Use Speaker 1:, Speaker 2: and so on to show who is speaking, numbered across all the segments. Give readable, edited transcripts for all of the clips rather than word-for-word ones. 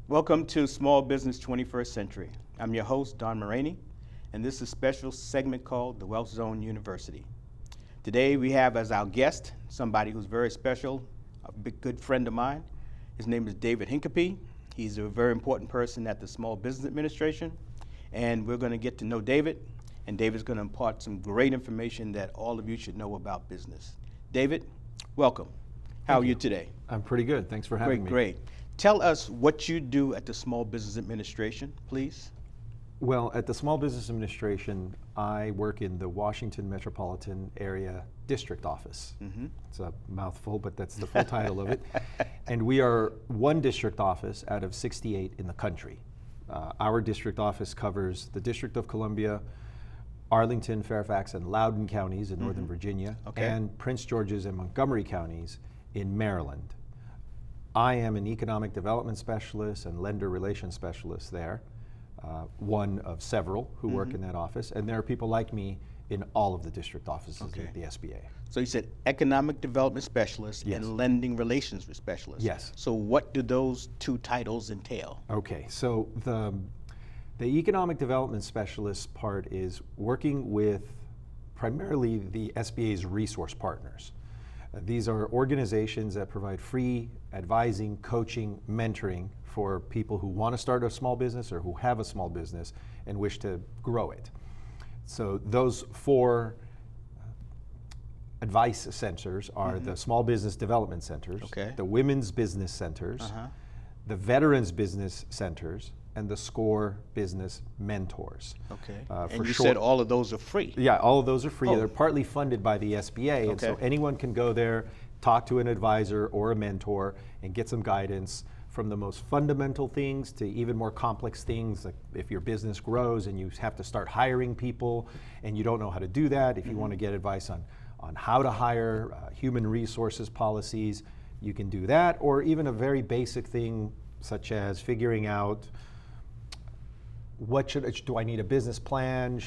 Speaker 1: Welcome to Small Business 21st Century. I'm your host, Don Moraney, and this is a special segment called the Wealth Zone University. Today we have as our guest somebody who's very special, a big good friend of mine. His name is David Hincapie. He's a very important person at the Small Business Administration, and we're going to get to know David, and David's going to impart some great information that all of you should know about business. David, welcome. How are you today?
Speaker 2: I'm pretty good. Thanks for having me.
Speaker 1: Great. Tell us what you do at the Small Business Administration, please.
Speaker 2: Well, at the Small Business Administration, I work in the Washington Metropolitan Area District Office. It's a mouthful, but that's the full title of it. And we are one district office out of 68 in the country. Our district office covers the District of Columbia, Arlington, Fairfax, and Loudoun counties in Northern Virginia, and Prince George's and Montgomery counties in Maryland. I am an economic development specialist and lender relations specialist there, one of several who work in that office, and there are people like me in all of the district offices of the SBA.
Speaker 1: So you said economic development specialist and lending relations specialist.
Speaker 2: Yes.
Speaker 1: So what do those two titles entail?
Speaker 2: Okay, so the economic development specialist part is working with primarily the SBA's resource partners. These are organizations that provide free advising, coaching, mentoring for people who want to start a small business or who have a small business and wish to grow it. So those four advice centers are the Small Business Development Centers, the Women's Business Centers, the Veterans Business Centers, and the SCORE Business Mentors.
Speaker 1: And you said all of those are free.
Speaker 2: Yeah, all of those are free. They're partly funded by the SBA, and so anyone can go there, talk to an advisor or a mentor, and get some guidance from the most fundamental things to even more complex things, like if your business grows and you have to start hiring people and you don't know how to do that, if you want to get advice on how to hire, human resources policies, you can do that, or even a very basic thing such as figuring out do I need a business plan?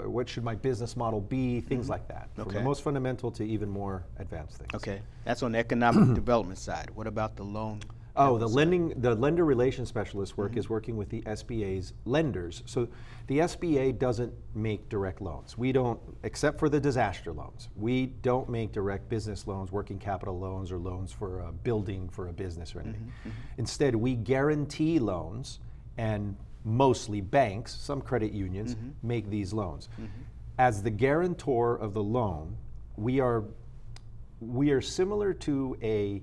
Speaker 2: What should my business model be? Things like that. From the most fundamental to even more advanced things.
Speaker 1: Okay, that's on the economic development side. What about the loan?
Speaker 2: The lender relations specialist work is working with the SBA's lenders. So the SBA doesn't make direct loans. We don't, except for the disaster loans. We don't make direct business loans, working capital loans, or loans for a building for a business or anything. Instead, we guarantee loans, and mostly banks, some credit unions, make these loans. As the guarantor of the loan, we are similar to a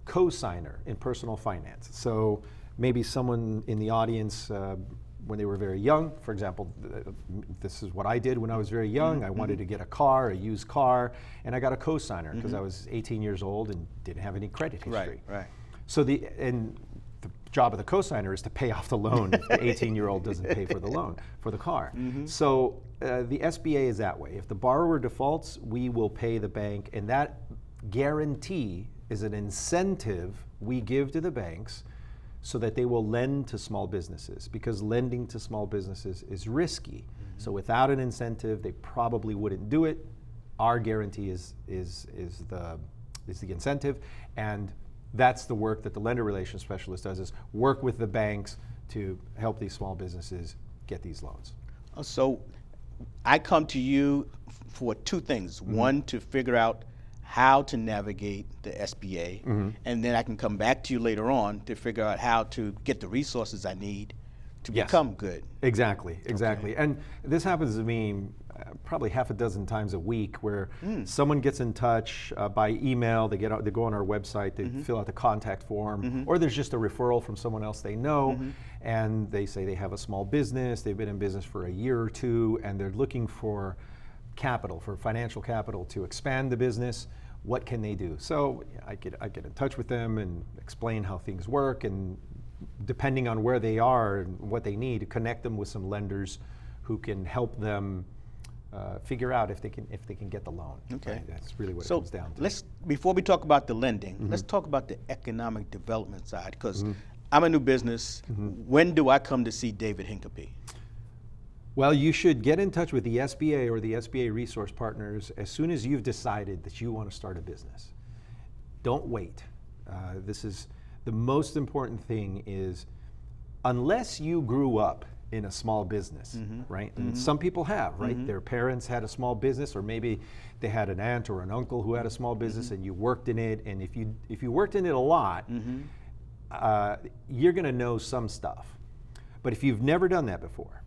Speaker 2: co-signer in personal finance. So maybe someone in the audience, when they were very young, for example, this is what I did when I was very young. I wanted to get a car, a used car, and I got a co-signer because I was 18 years old and didn't have any credit history. So the job of the co-signer is to pay off the loan if the 18-year-old doesn't pay for the loan, for the car. So the SBA is that way. If the borrower defaults, we will pay the bank, and that guarantee is an incentive we give to the banks so that they will lend to small businesses, because lending to small businesses is risky. So without an incentive, they probably wouldn't do it. Our guarantee is the incentive, and that's the work that the lender relations specialist does, is work with the banks to help these small businesses get these loans.
Speaker 1: So I come to you for two things. One, to figure out how to navigate the SBA, and then I can come back to you later on to figure out how to get the resources I need to become good. Exactly.
Speaker 2: And this happens to me probably half a dozen times a week, where someone gets in touch by email, they go on our website, they fill out the contact form, or there's just a referral from someone else they know, and they say they have a small business, they've been in business for a year or two, and they're looking for capital, for financial capital to expand the business. What can they do? So I get in touch with them and explain how things work, and depending on where they are and what they need, connect them with some lenders who can help them figure out if they can get the loan. Right? That's really what it comes down to.
Speaker 1: Before we talk about the lending, let's talk about the economic development side, because I'm a new business. When do I come to see David Hincapie?
Speaker 2: Well, you should get in touch with the SBA or the SBA resource partners as soon as you've decided that you want to start a business. Don't wait. This is the most important thing, is unless you grew up in a small business, right? And some people have, right? Their parents had a small business, or maybe they had an aunt or an uncle who had a small business, and you worked in it. And if you worked in it a lot, you're going to know some stuff. But if you've never done that before,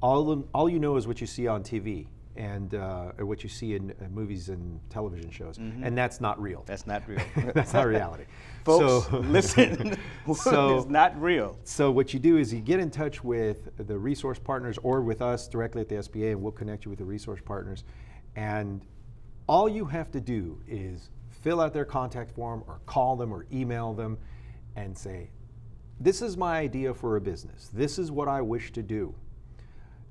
Speaker 2: all you know is what you see on TV and or what you see in movies and television shows, and that's not real.
Speaker 1: That's not real.
Speaker 2: That's not reality.
Speaker 1: Folks,
Speaker 2: So,
Speaker 1: listen, it's not real.
Speaker 2: So what you do is you get in touch with the resource partners or with us directly at the SBA, and we'll connect you with the resource partners. And all you have to do is fill out their contact form or call them or email them and say, this is my idea for a business. This is what I wish to do.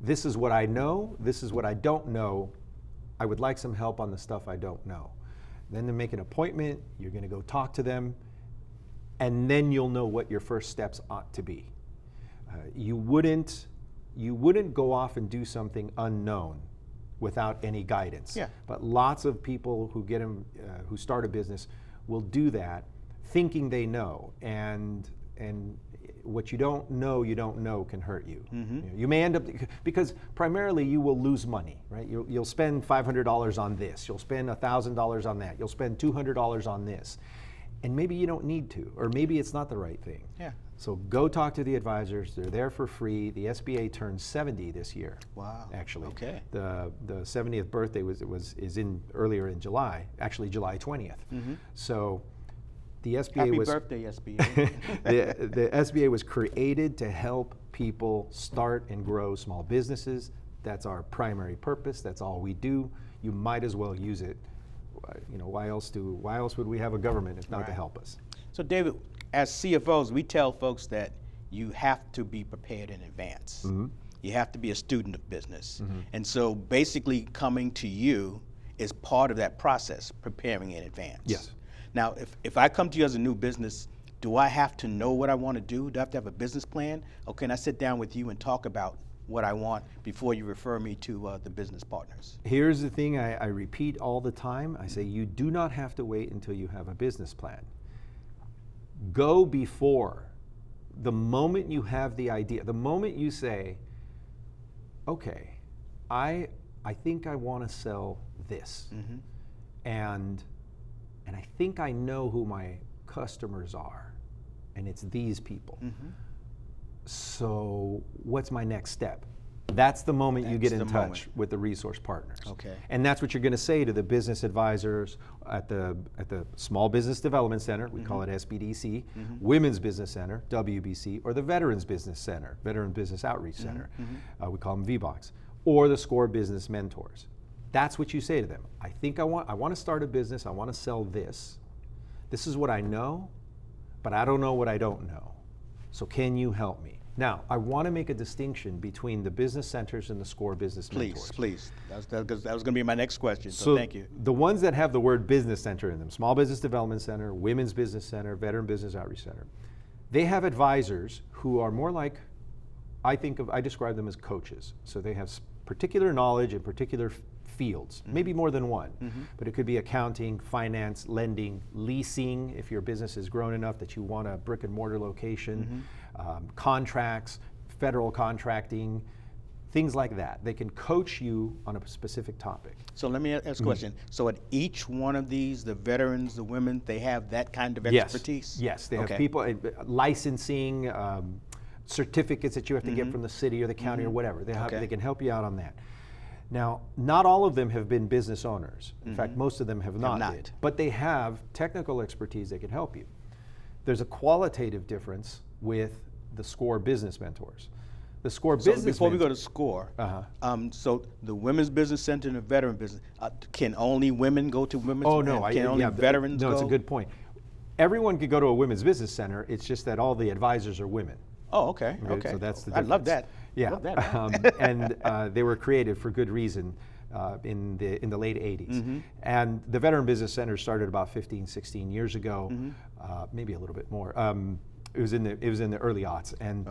Speaker 2: This is what I know. This is what I don't know. I would like some help on the stuff I don't know. Then to make an appointment, you're going to go talk to them, and then you'll know what your first steps ought to be. You wouldn't go off and do something unknown without any guidance.
Speaker 1: Yeah.
Speaker 2: But lots of people who start a business will do that thinking they know, and what you don't know can hurt you. You may end up, because primarily you will lose money, right? You'll spend $500 on this, you'll spend $1,000 on that, you'll spend $200 on this, and maybe you don't need to, or maybe it's not the right thing.
Speaker 1: Yeah.
Speaker 2: So go talk to the advisors. They're there for free. The SBA turns 70 this year.
Speaker 1: Wow.
Speaker 2: Actually. Okay. The 70th birthday is earlier in July, actually July 20th. So the SBA
Speaker 1: Happy birthday, SBA.
Speaker 2: the SBA was created to help people start and grow small businesses. That's our primary purpose. That's all we do. You might as well use it. Why else would we have a government if not to help us?
Speaker 1: So David, as CFOs, we tell folks that you have to be prepared in advance. You have to be a student of business. And so basically coming to you is part of that process, preparing in advance.
Speaker 2: Yes.
Speaker 1: Now, if I come to you as a new business, do I have to know what I want to do? Do I have to have a business plan? Or can I sit down with you and talk about what I want before you refer me to the business partners?
Speaker 2: Here's the thing I repeat all the time. I say you do not have to wait until you have a business plan. Go before. The moment you have the idea, the moment you say, okay, I think I want to sell this, and I think I know who my customers are, and it's these people. So what's my next step? That's the moment you get in touch with the resource partners.
Speaker 1: Okay.
Speaker 2: And that's what you're going to say to the business advisors at the Small Business Development Center, we call it SBDC, Women's Business Center, WBC, or the Veterans Business Center, Veteran Business Outreach Center, we call them VBOCs, or the SCORE Business Mentors. That's what you say to them. I think I want to start a business, I want to sell this. This is what I know, but I don't know what I don't know. So can you help me? Now, I want to make a distinction between the business centers and the SCORE Business Mentors.
Speaker 1: Please. That was going to be my next question, so thank you.
Speaker 2: The ones that have the word business center in them, Small Business Development Center, Women's Business Center, Veteran Business Outreach Center, they have advisors who are more like, I describe them as coaches. So they have particular knowledge in particular fields, maybe more than one, but it could be accounting, finance, lending, leasing, if your business is grown enough that you want a brick and mortar location, contracts, federal contracting, things like that. They can coach you on a specific topic.
Speaker 1: So let me ask a question. So at each one of these, the veterans, the women, they have that kind of expertise?
Speaker 2: Yes, they have people, licensing, certificates that you have to get from the city or the county or whatever. They can help you out on that. Now, not all of them have been business owners. In fact, most of them have not been. But they have technical expertise that can help you. There's a qualitative difference with the SCORE Business Mentors. The SCORE Business
Speaker 1: before we go to SCORE, so the Women's Business Center and the Veteran Business, can only women go to Women's?
Speaker 2: Oh, no.
Speaker 1: Can only veterans go?
Speaker 2: No, it's a good point. Everyone could go to a Women's Business Center. It's just that all the advisors are women.
Speaker 1: Oh, okay.
Speaker 2: So that's the difference.
Speaker 1: I love that.
Speaker 2: Yeah,
Speaker 1: love that.
Speaker 2: And they were created for good reason in the late 80s. And the Veteran Business Center started about 15, 16 years ago, maybe a little bit more. It was in the early aughts, and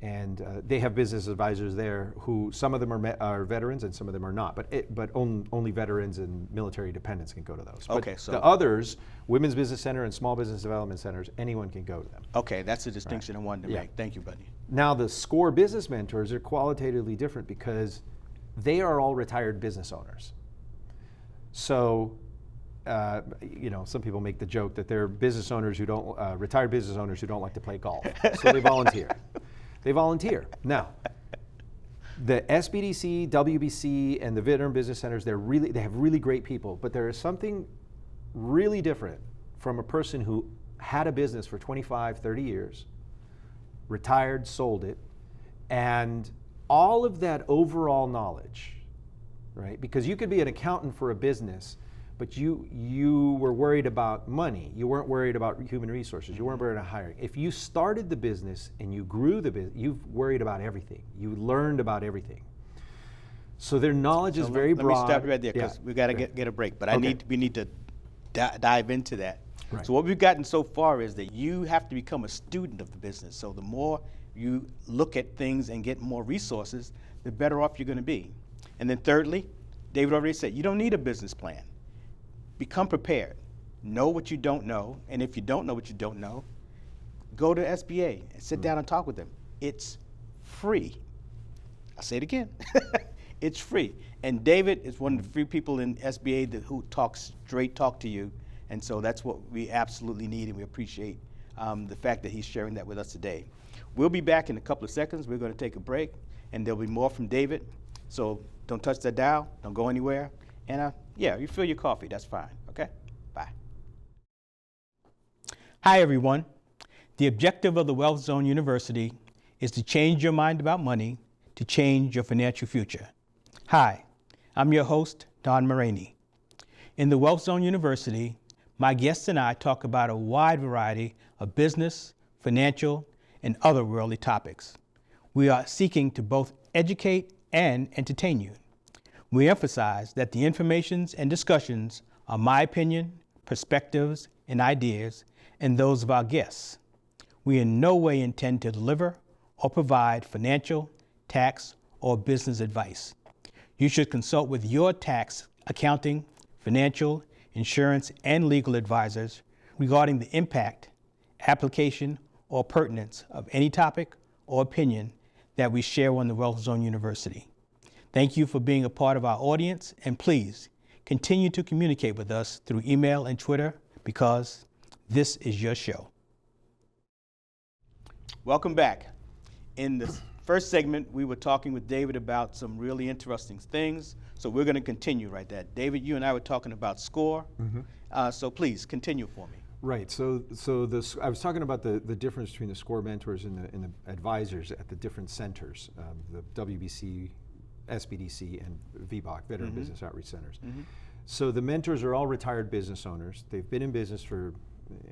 Speaker 2: And they have business advisors there who, some of them are veterans and some of them are not, but only veterans and military dependents can go to those.
Speaker 1: Okay,
Speaker 2: But
Speaker 1: so
Speaker 2: the others, Women's Business Center and Small Business Development Centers, anyone can go to them.
Speaker 1: Okay, that's the distinction I wanted to make. Thank you, buddy.
Speaker 2: Now the SCORE Business Mentors are qualitatively different because they are all retired business owners. So, some people make the joke that they're business owners who don't, retired business owners who don't like to play golf. So they volunteer. They volunteer. Now, the SBDC, WBC, and the Veteran Business Centers, they have really great people, but there is something really different from a person who had a business for 25, 30 years, retired, sold it, and all of that overall knowledge, right? Because you could be an accountant for a business, but you were worried about money. You weren't worried about human resources. You weren't worried about hiring. If you started the business and you grew the business, you've worried about everything. You learned about everything. So their knowledge is very broad.
Speaker 1: Let me stop you right there because we got to get a break. But we need to dive into that.
Speaker 2: Right.
Speaker 1: So what we've gotten so far is that you have to become a student of the business. So the more you look at things and get more resources, the better off you're going to be. And then thirdly, David already said, you don't need a business plan. Become prepared. Know what you don't know, and if you don't know what you don't know, go to SBA and sit down and talk with them. It's free. I'll say it again. It's free. And David is one of the few people in SBA who talks straight talk to you, and so that's what we absolutely need, and we appreciate the fact that he's sharing that with us today. We'll be back in a couple of seconds. We're going to take a break, and there'll be more from David. So don't touch that dial. Don't go anywhere. And you fill your coffee. That's fine. Okay? Bye. Hi, everyone. The objective of the Wealth Zone University is to change your mind about money to change your financial future. Hi, I'm your host, Don Maraney. In the Wealth Zone University, my guests and I talk about a wide variety of business, financial, and other worldly topics. We are seeking to both educate and entertain you. We emphasize that the informations and discussions are my opinion, perspectives, and ideas, and those of our guests. We in no way intend to deliver or provide financial, tax, or business advice. You should consult with your tax, accounting, financial, insurance, and legal advisors regarding the impact, application, or pertinence of any topic or opinion that we share on the Wealth Zone University. Thank you for being a part of our audience, and please continue to communicate with us through email and Twitter because this is your show. Welcome back. In the first segment, we were talking with David about some really interesting things, so we're going to continue right there. David, you and I were talking about SCORE, so please continue for me.
Speaker 2: Right. So I was talking about the difference between the SCORE mentors and the advisors at the different centers, the WBC, SBDC, and VBOC, Veteran Business Outreach Centers. So the mentors are all retired business owners. They've been in business for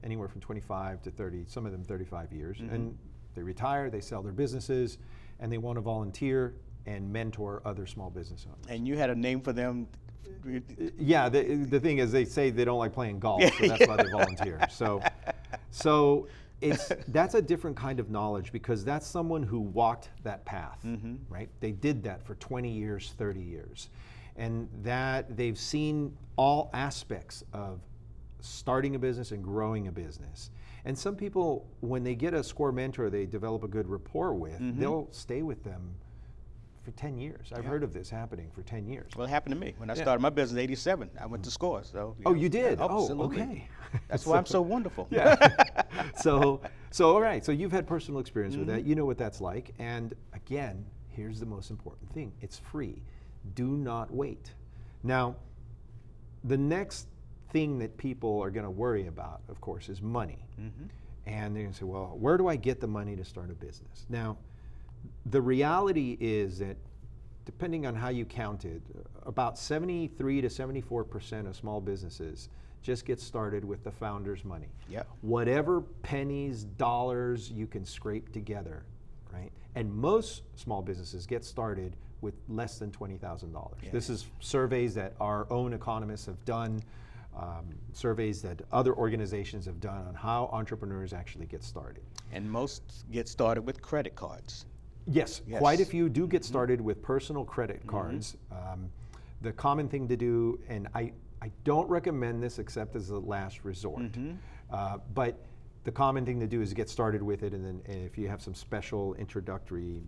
Speaker 2: anywhere from 25 to 30, some of them 35 years. And they retire, they sell their businesses, and they want to volunteer and mentor other small business owners.
Speaker 1: And you had a name for them?
Speaker 2: Yeah, the thing is they say they don't like playing golf, so that's why they volunteer. So that's a different kind of knowledge because that's someone who walked that path, right? They did that for 20 years, 30 years. And that they've seen all aspects of starting a business and growing a business. And some people, when they get a SCORE mentor they develop a good rapport with, they'll stay with them for 10 years. I've heard of this happening for 10 years.
Speaker 1: Well, it happened to me. When I started my business in '87, I went to SCORE. So,
Speaker 2: oh, you did?
Speaker 1: Yeah,
Speaker 2: oh,
Speaker 1: absolutely.
Speaker 2: okay.
Speaker 1: That's why I'm so wonderful.
Speaker 2: Yeah. So all right. So you've had personal experience with that. You know what that's like. And again, here's the most important thing. It's free. Do not wait. Now, the next thing that people are going to worry about, of course, is money. And they're going to say, well, where do I get the money to start a business? Now, the reality is that depending on how you count it, about 73 to 74% of small businesses just get started with the founder's money.
Speaker 1: Yeah.
Speaker 2: Whatever pennies, dollars you can scrape together, right? And most small businesses get started with less than $20,000. Yeah. This is surveys that our own economists have done, surveys that other organizations have done on how entrepreneurs actually get started.
Speaker 1: And most get started with credit cards.
Speaker 2: Yes,
Speaker 1: Yes.
Speaker 2: quite a few do get started with personal credit cards. The common thing to do, and I don't recommend this except as a last resort, but the common thing to do is get started with it, and then if you have some special introductory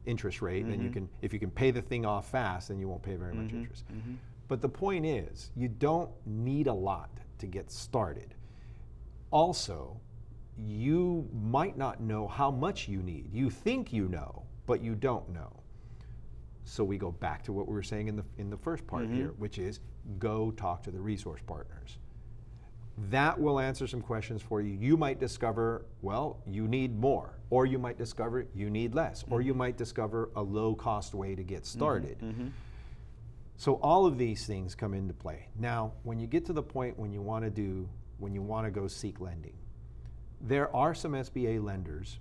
Speaker 2: interest rate, then you can, if you can pay the thing off fast, then you won't pay very much interest. But the point is, you don't need a lot to get started. Also, you might not know how much you need. You think you know, but you don't know. So we go back to what we were saying in the first part here, which is go talk to the resource partners. That will answer some questions for you. You might discover, well, you need more, or you might discover you need less, or you might discover a low-cost way to get started. So all of these things come into play. Now, when you get to the point when you want to go seek lending, there are some SBA lenders,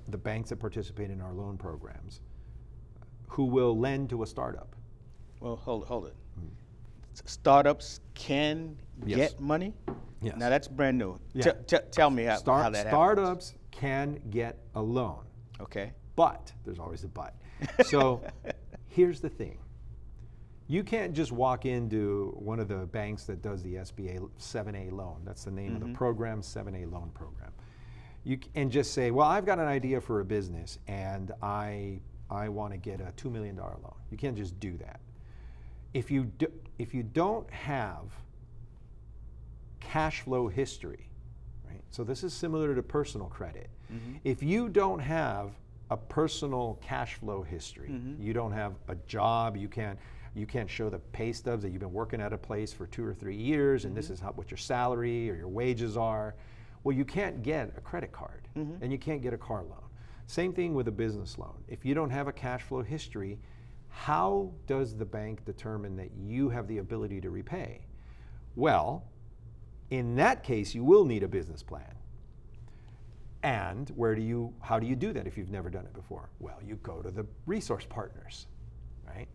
Speaker 2: the banks that participate in our loan programs, who will lend to a startup.
Speaker 1: Well, hold it. Startups can
Speaker 2: Yes.
Speaker 1: get money?
Speaker 2: Yes.
Speaker 1: Now that's brand new.
Speaker 2: Yeah.
Speaker 1: Tell me how that happens.
Speaker 2: Startups can get a loan,
Speaker 1: Okay.
Speaker 2: but there's always a but. So here's the thing. You can't just walk into one of the banks that does the SBA 7A loan. That's the name of the program, 7A loan program. And just say, well, I've got an idea for a business and I want to get a $2 million loan. You can't just do that. If you don't have cash flow history, right? So this is similar to personal credit. If you don't have a personal cash flow history, you don't have a job, you can't show the pay stubs that you've been working at a place for 2 or 3 years, and this is what your salary or your wages are, well, you can't get a credit card, and you can't get a car loan. Same thing with a business loan. If you don't have a cash flow history, how does the bank determine that you have the ability to repay? Well, in that case, you will need a business plan. And how do you do that if you've never done it before? Well, you go to the resource partners, right?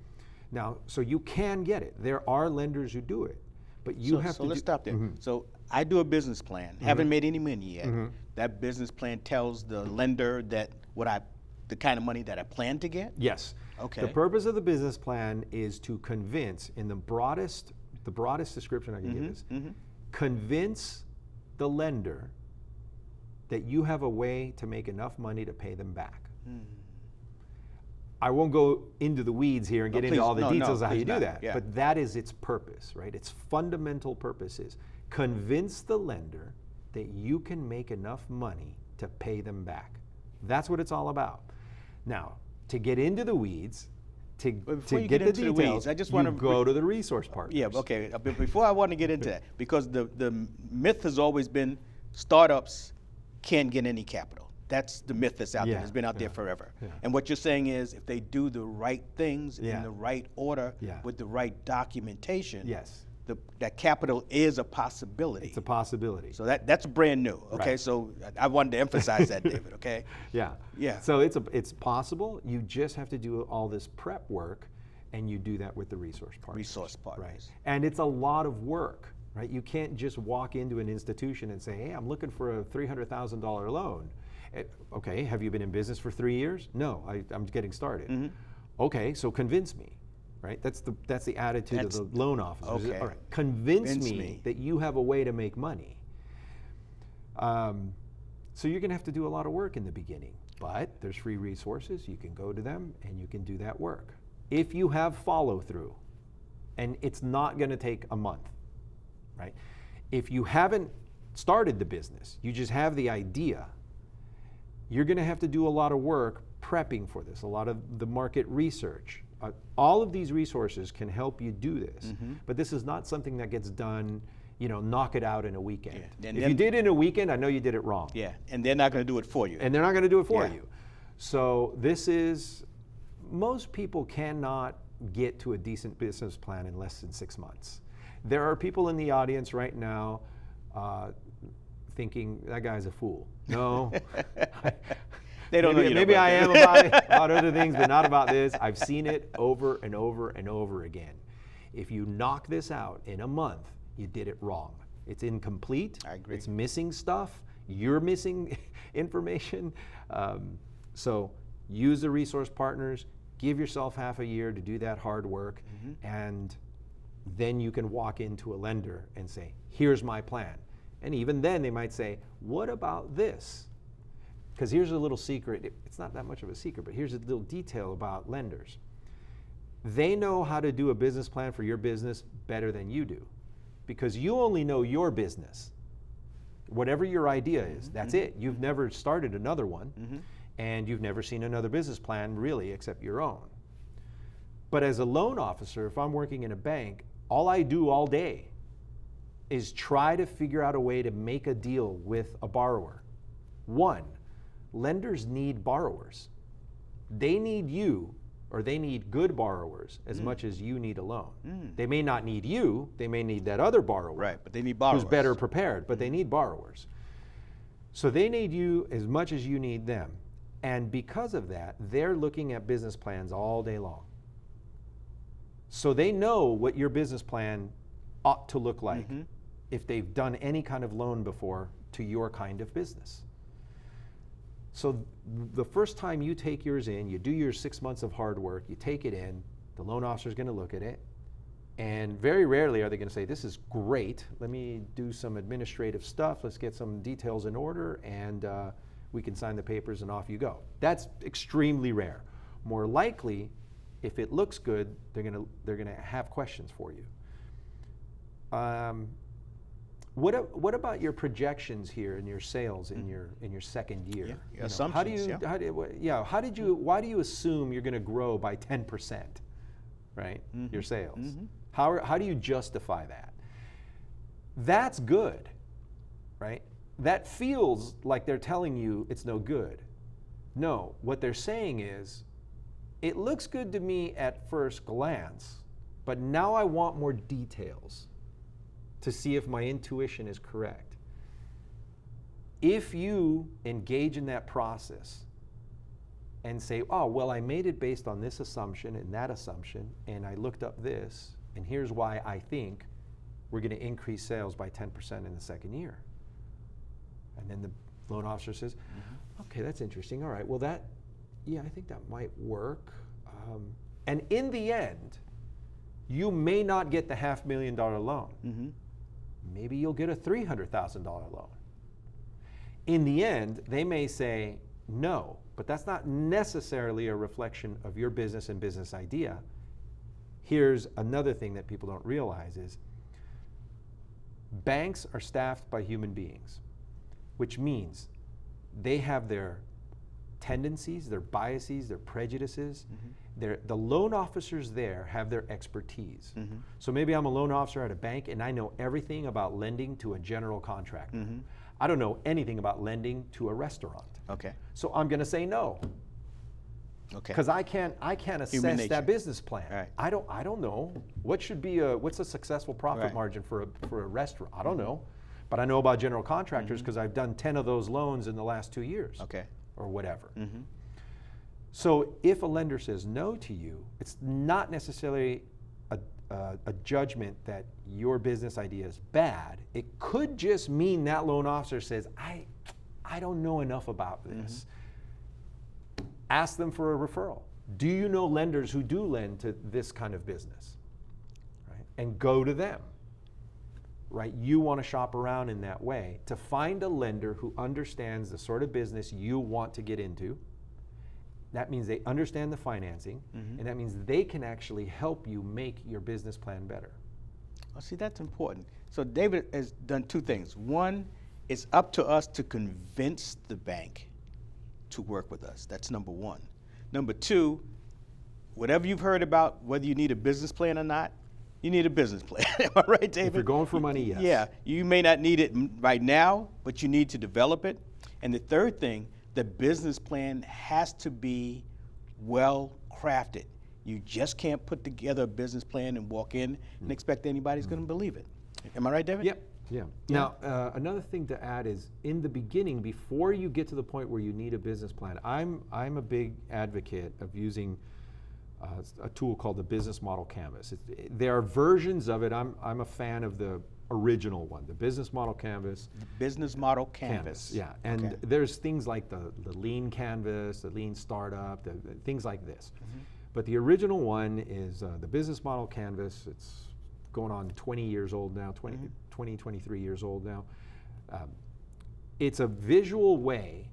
Speaker 2: Now, so you can get it. There are lenders who do it, but you have to.
Speaker 1: So let's stop there. So I do a business plan. Haven't made any money yet. That business plan tells the lender that the kind of money that I plan to get.
Speaker 2: Yes.
Speaker 1: Okay.
Speaker 2: The purpose of the business plan is to convince, in the broadest description I can give is, convince the lender that you have a way to make enough money to pay them back. I won't go into the weeds here and get into all the details of how you do that, but that is its purpose, right? Its fundamental purpose is convince the lender that you can make enough money to pay them back. That's what it's all about. Now, to get into the weeds, to get the details,
Speaker 1: I just want to
Speaker 2: go to the resource partners.
Speaker 1: Yeah, okay. But before I want to get into that, because the myth has always been startups can't get any capital. That's the myth that's out there. It's been out there forever. And what you're saying is if they do the right things in the right order with the right documentation, that capital is a possibility.
Speaker 2: It's a possibility.
Speaker 1: So that's brand new. Okay,
Speaker 2: Right.
Speaker 1: So I wanted to emphasize that, David. Okay.
Speaker 2: Yeah. So it's possible. You just have to do all this prep work, and you do that with the resource partners. Right. And it's a lot of work, right? You can't just walk into an institution and say, "Hey, I'm looking for a $300,000 loan." Okay, have you been in business for 3 years? No, I'm getting started. Okay, so convince me. Right? That's the attitude of the loan officers.
Speaker 1: Okay.
Speaker 2: All right, convince me that you have a way to make money. So you're going to have to do a lot of work in the beginning, but there's free resources. You can go to them and you can do that work. If you have follow through, and it's not going to take a month, right? If you haven't started the business, you just have the idea, you're going to have to do a lot of work prepping for this, a lot of the market research. All of these resources can help you do this, but this is not something that gets done, knock it out in a weekend. If you did it in a weekend, I know you did it wrong.
Speaker 1: Yeah, and they're not going to do it for you.
Speaker 2: And they're not going to do it for you. So most people cannot get to a decent business plan in less than 6 months. There are people in the audience right now thinking, that guy's a fool. No.
Speaker 1: They don't know.
Speaker 2: Maybe I am about other things, but not about this. I've seen it over and over and over again. If you knock this out in a month, you did it wrong. It's incomplete.
Speaker 1: I agree.
Speaker 2: It's missing stuff. You're missing information. So use the resource partners, give yourself half a year to do that hard work, and then you can walk into a lender and say, here's my plan. And even then they might say, what about this? Because here's a little secret. It's not that much of a secret, but here's a little detail about lenders. They know how to do a business plan for your business better than you do, because you only know your business. Whatever your idea is, that's it. You've never started another one, and you've never seen another business plan really except your own. But as a loan officer, if I'm working in a bank, all I do all day is try to figure out a way to make a deal with a borrower. One, lenders need borrowers. They need you, or they need good borrowers as much as you need a loan. They may not need you, they may need that other borrower.
Speaker 1: Right, but they need borrowers.
Speaker 2: Who's better prepared, but they need borrowers. So they need you as much as you need them. And because of that, they're looking at business plans all day long. So they know what your business plan ought to look like if they've done any kind of loan before to your kind of business. So the first time you take yours in, you do your 6 months of hard work, you take it in, the loan officer is going to look at it, and very rarely are they going to say, this is great, let me do some administrative stuff, let's get some details in order, and we can sign the papers and off you go. That's extremely rare. More likely, if it looks good, they're going to have questions for you. What about your projections here in your sales in your second year?
Speaker 1: Yeah, assumptions.
Speaker 2: Why do you assume you're going to grow by 10%, right? Your sales. How do you justify that? That's good, right? That feels like they're telling you it's no good. No, what they're saying is, it looks good to me at first glance, but now I want more details to see if my intuition is correct. If you engage in that process and say, oh, well, I made it based on this assumption and that assumption, and I looked up this, and here's why I think we're going to increase sales by 10% in the second year. And then the loan officer says, okay, that's interesting. All right, well, I think that might work. And in the end, you may not get the $500,000 loan. Maybe you'll get a $300,000 loan. In the end, they may say no, but that's not necessarily a reflection of your business and business idea. Here's another thing that people don't realize is banks are staffed by human beings, which means they have their tendencies, their biases, their prejudices. The loan officers there have their expertise. So maybe I'm a loan officer at a bank and I know everything about lending to a general contractor. I don't know anything about lending to a restaurant.
Speaker 1: Okay.
Speaker 2: So I'm going to say no.
Speaker 1: Okay.
Speaker 2: Because I can't assess that business plan.
Speaker 1: Right.
Speaker 2: I don't know what's a successful profit margin for a restaurant. I don't know, but I know about general contractors because I've done 10 of those loans in the last 2 years.
Speaker 1: Okay.
Speaker 2: Or whatever. So if a lender says no to you, it's not necessarily a judgment that your business idea is bad. It could just mean that loan officer says, I don't know enough about this. Ask them for a referral. Do you know lenders who do lend to this kind of business? Right? And go to them. Right? You want to shop around in that way to find a lender who understands the sort of business you want to get into. That means they understand the financing, and that means they can actually help you make your business plan better.
Speaker 1: Well, see, that's important. So David has done two things. One, it's up to us to convince the bank to work with us. That's number one. Number two, whatever you've heard about whether you need a business plan or not, you need a business plan. Am I right, David?
Speaker 2: If you're going for money, yes.
Speaker 1: Yeah, you may not need it right now, but you need to develop it. And the third thing, the business plan has to be well crafted. You just can't put together a business plan and walk in and expect anybody's going to believe it. Am I right, David?
Speaker 2: Yep. Yeah. Now, another thing to add is in the beginning, before you get to the point where you need a business plan, I'm a big advocate of using a tool called the Business Model Canvas. There are versions of it. I'm a fan of the original one, the business model canvas.
Speaker 1: Business model canvas.
Speaker 2: Yeah, and
Speaker 1: Okay.
Speaker 2: there's things like the lean canvas, the lean startup, the things like this. But the original one is the business model canvas. It's going on 20 years old now, 23 years old now. It's a visual way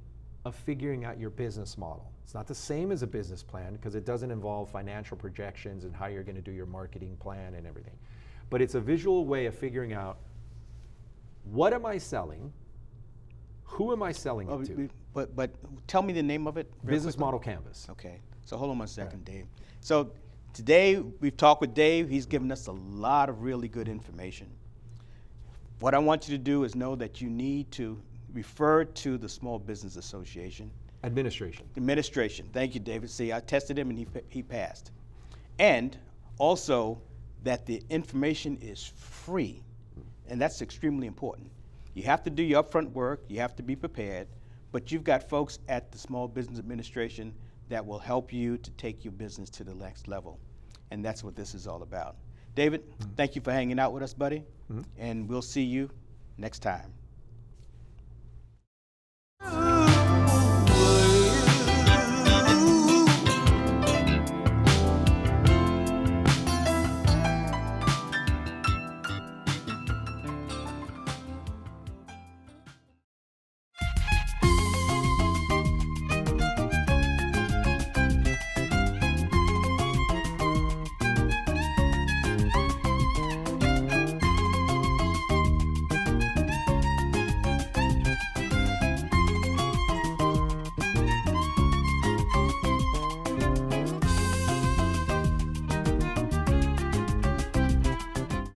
Speaker 2: of figuring out your business model. It's not the same as a business plan because it doesn't involve financial projections and how you're going to do your marketing plan and everything. But it's a visual way of figuring out, what am I selling? Who am I selling it to?
Speaker 1: But tell me the name of it. real
Speaker 2: Business
Speaker 1: quickly.
Speaker 2: model canvas.
Speaker 1: Okay, so hold on one second, Dave. So today we've talked with Dave. He's given us a lot of really good information. What I want you to do is know that you need to refer to the Small Business Association. Administration. Thank you, David. See, I tested him and he passed. And also that the information is free, and that's extremely important. You have to do your upfront work, you have to be prepared, but you've got folks at the Small Business Administration that will help you to take your business to the next level. And that's what this is all about. David, thank you for hanging out with us, buddy, and we'll see you next time.